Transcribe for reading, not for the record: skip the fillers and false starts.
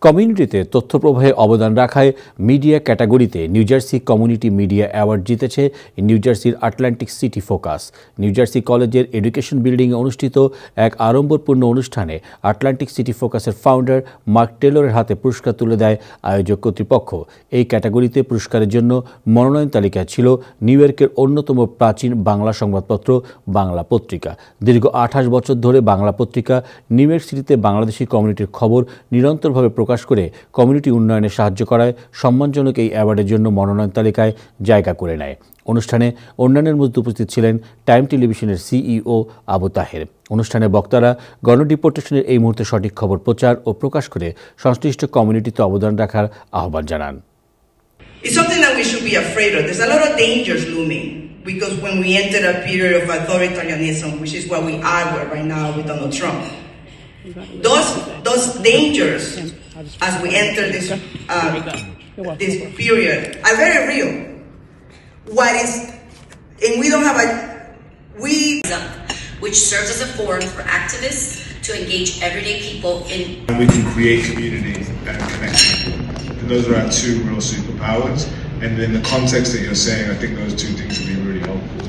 কমিউনিটিতে তথ্য প্রবাহে অবদান রাখায় মিডিয়া ক্যাটাগরিতে new jersey community media award জিতেছে নিউ জার্সির Atlantic city focus. New jersey কলেজের এডুকেশন বিল্ডিংয়ে অনুষ্ঠিত এক আড়ম্বরপূর্ণ অনুষ্ঠানে আটলান্টিক সিটি ফোকাসের ফাউন্ডার মার্ক টেলরের হাতে পুরস্কার তুলে দেয় আয়োজক কর্তৃপক্ষ। এই ক্যাটাগরিতে পুরস্কারের জন্য মনোনয়ন তালিকায় ছিল নিউ ইয়র্কের অন্যতম প্রাচীন বাংলা সংবাদপত্র বাংলা পত্রিকা। দীর্ঘ 28 বছর ধরে বাংলা পত্রিকা নিউ ইয়র্ক সিটিতে বাংলাদেশি কমিউনিটির খবর নিরন্তরভাবে প্রকাশ করে কমিউনিটি উন্নয়নে সাহায্য করায় সম্মানজনক এই অ্যাওয়ার্ডের জন্য মনোনয়ন তালিকায় জায়গা করে নেয়। অনুষ্ঠানে অন্যান্যের মধ্যে উপস্থিত ছিলেন টাইম টেলিভিশনের সিইও আবু তাহের। অনুষ্ঠানে বক্তারা গণডিপোর্টেশনের এই মুহূর্তে সঠিক খবর প্রচার ও প্রকাশ করে সংশ্লিষ্ট কমিউনিটিতে অবদান রাখার আহ্বান জানান। It's something that we should be afraid of. There's a lot of dangers looming because when we enter a period of authoritarianism, which is what we are right now with Donald Trump, those dangers as we enter this period are very real. And we don't have which serves as a forum for activists to engage everyday people in. And we can create community and connection. And those are our two real superpowers. And in the context that you're saying, I think those two things would be really helpful.